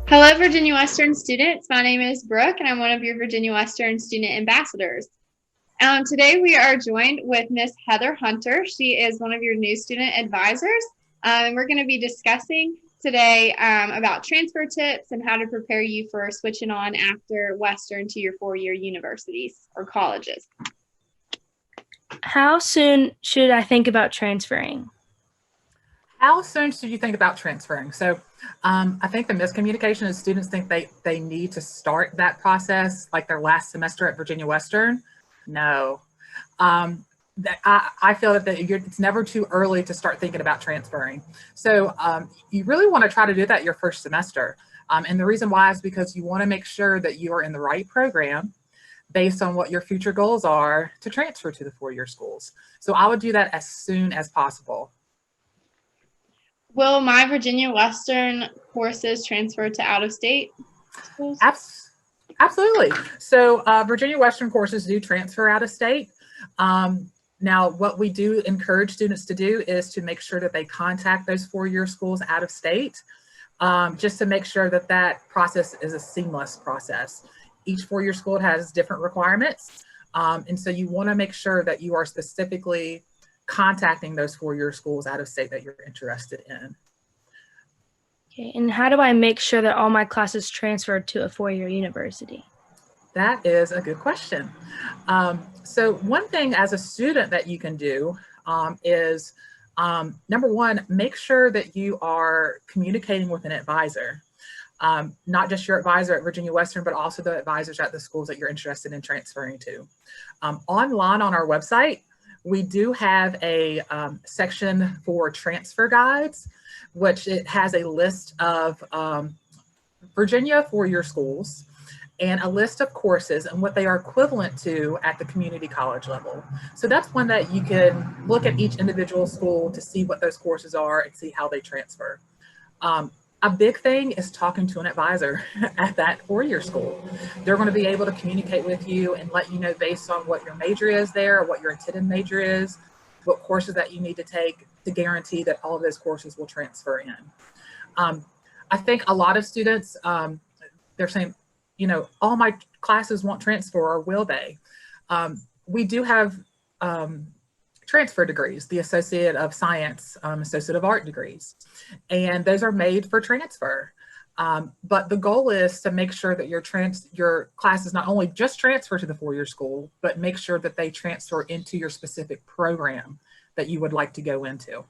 Hello, Virginia Western students. My name is Brooke, and I'm one of your Virginia Western student ambassadors. Today, we are joined with Miss Heather Hunter. She is one of your new student advisors. We're going to be discussing today about transfer tips and how to prepare you for switching on after Western to your four-year universities or colleges. How soon should I think about transferring? How soon should you think about transferring? So I think the miscommunication is students think they need to start that process like their last semester at Virginia Western. No. I feel that it's never too early to start thinking about transferring. So you really want to try to do that your first semester. And the reason why is because you want to make sure that you are in the right program based on what your future goals are to transfer to the four-year schools. So I would do that as soon as possible. Will my Virginia Western courses transfer to out-of-state schools? Absolutely. So Virginia Western courses do transfer out of state. Now, what we do encourage students to do is to make sure that they contact those four-year schools out of state, just to make sure that that process is a seamless process. Each four-year school has different requirements. And so you want to make sure that you are specifically contacting those four-year schools out of state that you're interested in. Okay, and how do I make sure that all my classes transfer to a four-year university? That is a good question. So one thing as a student that you can do is, number one, make sure that you are communicating with an advisor. Not just your advisor at Virginia Western, but also the advisors at the schools that you're interested in transferring to. Online on our website, we do have a section for transfer guides, which it has a list of Virginia four-year schools and a list of courses and what they are equivalent to at the community college level. So that's one that you can look at each individual school to see what those courses are and see how they transfer. A big thing is talking to an advisor at that four-year school. They're going to be able to communicate with you and let you know based on what your major is there, or what your intended major is, what courses that you need to take to guarantee that all of those courses will transfer in. I think a lot of students, they're saying, you know, all my classes won't transfer, or will they? We do have transfer degrees, the Associate of Science, Associate of Art degrees, and those are made for transfer. But the goal is to make sure that your classes not only just transfer to the four-year school, but make sure that they transfer into your specific program that you would like to go into.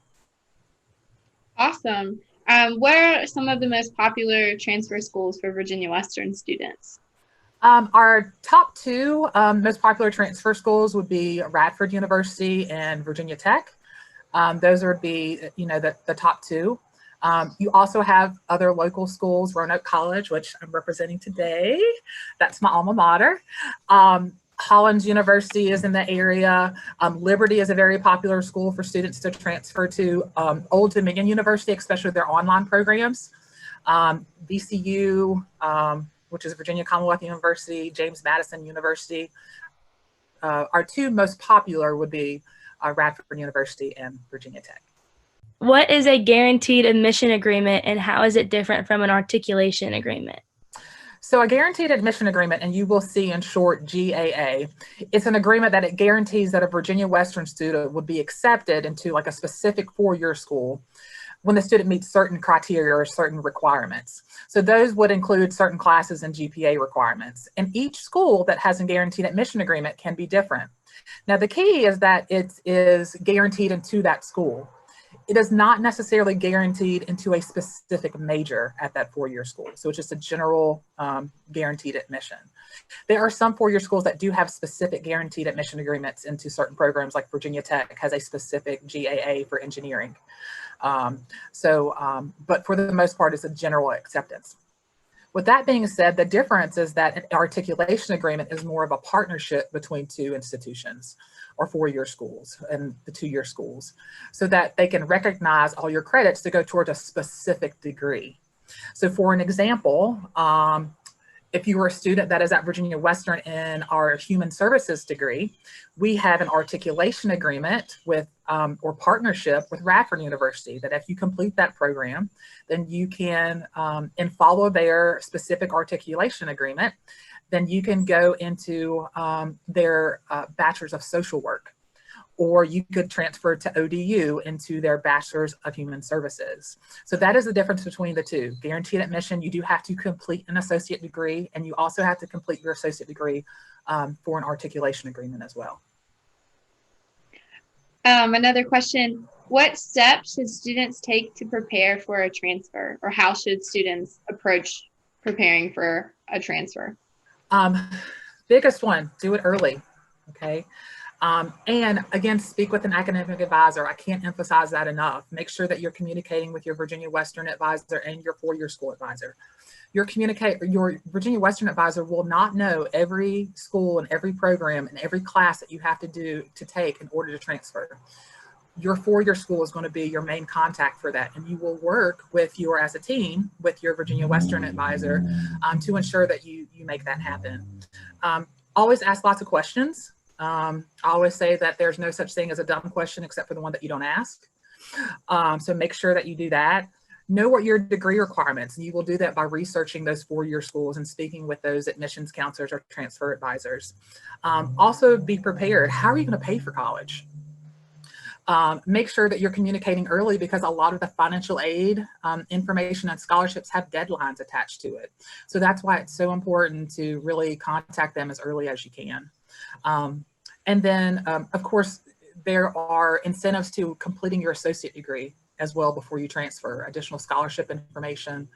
Awesome. What are some of the most popular transfer schools for Virginia Western students? Our top two most popular transfer schools would be Radford University and Virginia Tech. Those would be, you know, the top two. You also have other local schools, Roanoke College, which I'm representing today. That's my alma mater. Hollins University is in the area. Liberty is a very popular school for students to transfer to. Old Dominion University, especially their online programs. VCU, which is Virginia Commonwealth University, James Madison University. Our two most popular would be Radford University and Virginia Tech. What is a guaranteed admission agreement, and how is it different from an articulation agreement? So a guaranteed admission agreement, and you will see in short GAA, it's an agreement that it guarantees that a Virginia Western student would be accepted into like a specific four-year school when the student meets certain criteria or certain requirements. So those would include certain classes and GPA requirements. And each school that has a guaranteed admission agreement can be different. Now the key is that it is guaranteed into that school. It is not necessarily guaranteed into a specific major at that four-year school. So it's just a general guaranteed admission. There are some four-year schools that do have specific guaranteed admission agreements into certain programs, like Virginia Tech has a specific GAA for engineering. But for the most part, it's a general acceptance. With that being said, the difference is that an articulation agreement is more of a partnership between two institutions or four-year schools and the two-year schools, so that they can recognize all your credits to go towards a specific degree. So for an example, If you are a student that is at Virginia Western in our human services degree, we have an articulation agreement with or partnership with Radford University that if you complete that program, then you can, and follow their specific articulation agreement, then you can go into their Bachelor's of Social Work, or you could transfer to ODU into their Bachelor's of Human Services. So that is the difference between the two. Guaranteed admission, you do have to complete an associate degree, and you also have to complete your associate degree for an articulation agreement as well. Another question, what steps should students take to prepare for a transfer, or how should students approach preparing for a transfer? Biggest one, do it early, okay? And again, speak with an academic advisor. I can't emphasize that enough. Make sure that you're communicating with your Virginia Western advisor and your four-year school advisor. Your Virginia Western advisor will not know every school and every program and every class that you have to take in order to transfer. Your four-year school is going to be your main contact for that, and you will work with as a team with your Virginia Western advisor to ensure that you make that happen. Always ask lots of questions. I always say that there's no such thing as a dumb question except for the one that you don't ask. So make sure that you do that. Know what your degree requirements, and you will do that by researching those four-year schools and speaking with those admissions counselors or transfer advisors. Also be prepared. How are you going to pay for college? Make sure that you're communicating early, because a lot of the financial aid information and scholarships have deadlines attached to it. So that's why it's so important to really contact them as early as you can. And then, of course, there are incentives to completing your associate degree as well before you transfer. Additional scholarship information,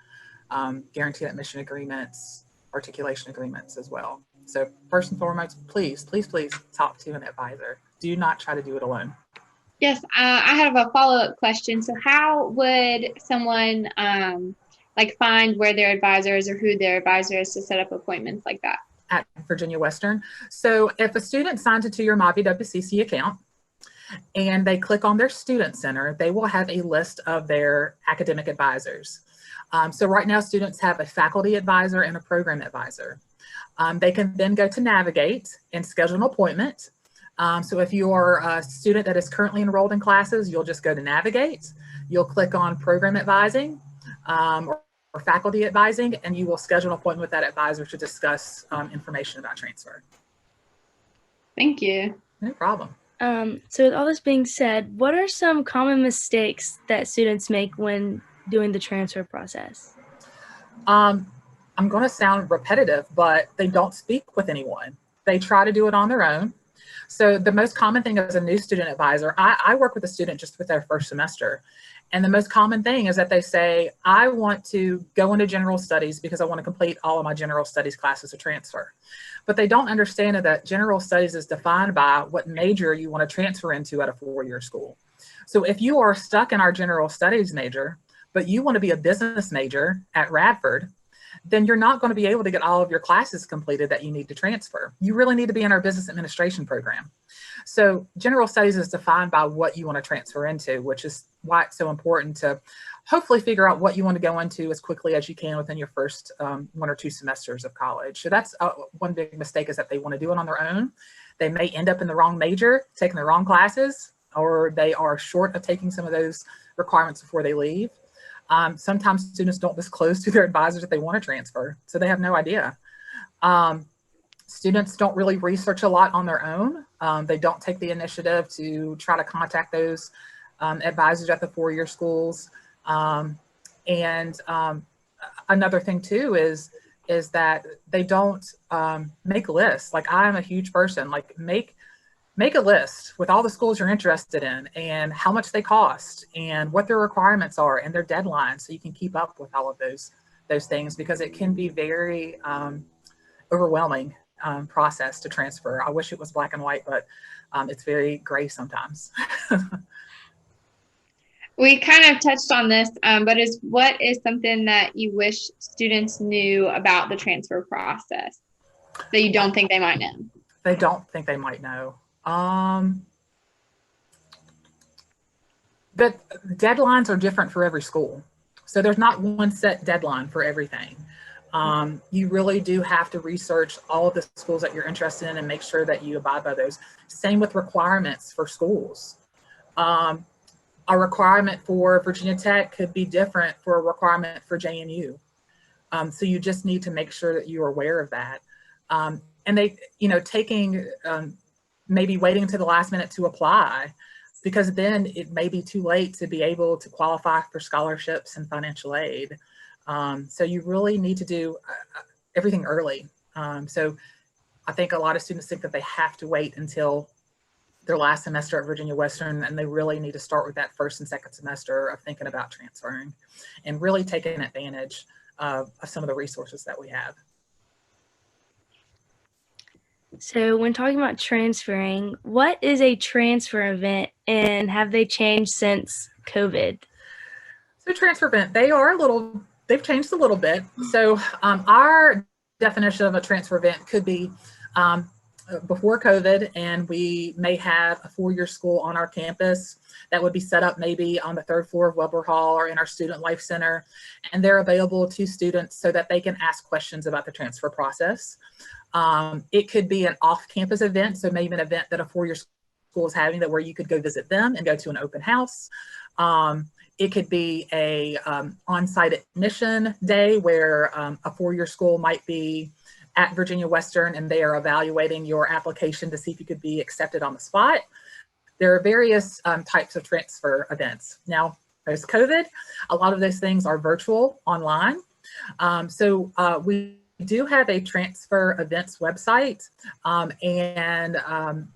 guaranteed admission agreements, articulation agreements as well. So first and foremost, please, please, please talk to an advisor. Do not try to do it alone. Yes, I have a follow-up question. So how would someone find where their advisor is or who their advisor is to set up appointments like that? At Virginia Western. So if a student signs into your MyVWCC account and they click on their student center, they will have a list of their academic advisors. So right now students have a faculty advisor and a program advisor. They can then go to Navigate and schedule an appointment. So if you are a student that is currently enrolled in classes, you'll just go to Navigate, you'll click on program advising or faculty advising, and you will schedule an appointment with that advisor to discuss information about transfer. Thank you. No problem. So with all this being said, what are some common mistakes that students make when doing the transfer process? I'm going to sound repetitive, but they don't speak with anyone. They try to do it on their own. So the most common thing as a new student advisor, I work with a student just with their first semester. And the most common thing is that they say, I want to go into general studies because I want to complete all of my general studies classes to transfer. But they don't understand that general studies is defined by what major you want to transfer into at a four-year school. So if you are stuck in our general studies major, but you want to be a business major at Radford, then you're not going to be able to get all of your classes completed that you need to transfer. You really need to be in our business administration program. So general studies is defined by what you want to transfer into, which is why it's so important to hopefully figure out what you want to go into as quickly as you can within your first 1 or 2 semesters of college. So that's one big mistake, is that they want to do it on their own. They may end up in the wrong major, taking the wrong classes, or they are short of taking some of those requirements before they leave. Sometimes students don't disclose to their advisors that they want to transfer, so they have no idea. Students don't really research a lot on their own. They don't take the initiative to try to contact those advisors at the four-year schools. Another thing too is that they don't make lists. Like, I'm a huge person, like make a list with all the schools you're interested in and how much they cost and what their requirements are and their deadlines, so you can keep up with all of those things, because it can be very overwhelming process to transfer. I wish it was black and white, but it's very gray sometimes. We kind of touched on this, but what is something that you wish students knew about the transfer process that you don't think they might know? They don't think they might know. But deadlines are different for every school. So there's not one set deadline for everything. You really do have to research all of the schools that you're interested in and make sure that you abide by those. Same with requirements for schools. A requirement for Virginia Tech could be different for a requirement for JMU. So you just need to make sure that you're aware of that. And they, taking, maybe waiting to the last minute to apply, because then it may be too late to be able to qualify for scholarships and financial aid. So you really need to do everything early. So I think a lot of students think that they have to wait until their last semester at Virginia Western, and they really need to start with that first and second semester of thinking about transferring and really taking advantage of some of the resources that we have. So when talking about transferring, what is a transfer event and have they changed since COVID? So transfer event, they've changed a little bit. So our definition of a transfer event could be before COVID, and we may have a four-year school on our campus that would be set up maybe on the third floor of Weber Hall or in our Student Life Center, and they're available to students so that they can ask questions about the transfer process. It could be an off-campus event, so maybe an event that a four-year school is having where you could go visit them and go to an open house. It could be a on-site admission day where a four-year school might be at Virginia Western and they are evaluating your application to see if you could be accepted on the spot. There are various types of transfer events. Now, post-COVID, a lot of those things are virtual, online. So we do have a transfer events website, and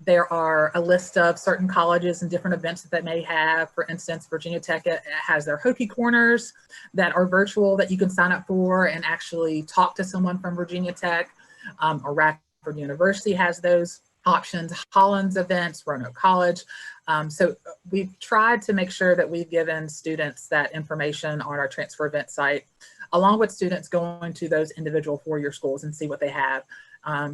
there are a list of certain colleges and different events that they may have. For instance, Virginia Tech has their Hokie Corners that are virtual that you can sign up for and actually talk to someone from Virginia Tech, or Radford University has those options, Hollins events, Roanoke College. So we've tried to make sure that we've given students that information on our transfer event site, along with students going to those individual four-year schools and see what they have.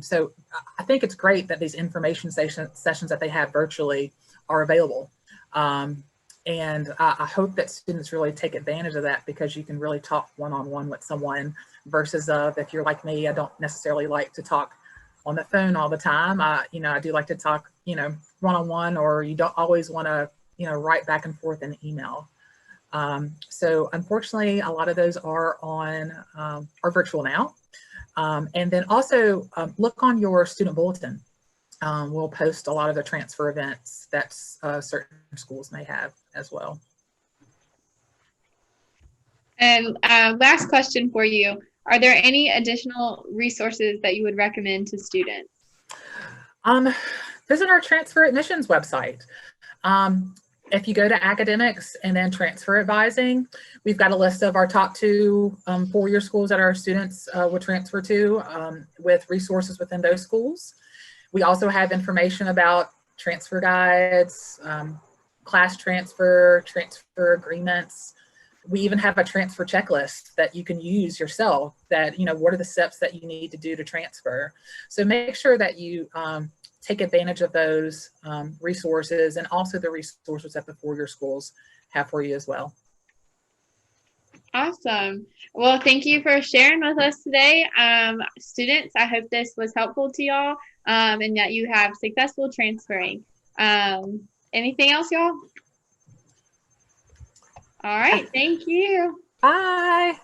So I think it's great that these information sessions that they have virtually are available. And I hope that students really take advantage of that, because you can really talk one-on-one with someone versus if you're like me, I don't necessarily like to talk on the phone all the time. I do like to talk, one-on-one, or you don't always want to, write back and forth in email. So unfortunately, a lot of those are virtual now. And then also look on your student bulletin. We'll post a lot of the transfer events that certain schools may have as well. And last question for you. Are there any additional resources that you would recommend to students? Visit our transfer admissions website. If you go to academics and then transfer advising, we've got a list of our top 2 four-year schools that our students would transfer to, with resources within those schools. We also have information about transfer guides, class transfer agreements. We even have a transfer checklist that you can use yourself that, what are the steps that you need to do to transfer. So make sure that you take advantage of those resources, and also the resources that the four-year schools have for you as well. Awesome. Well, thank you for sharing with us today. Students, I hope this was helpful to y'all, and that you have successful transferring. Anything else, y'all? All right. Thank you. Bye.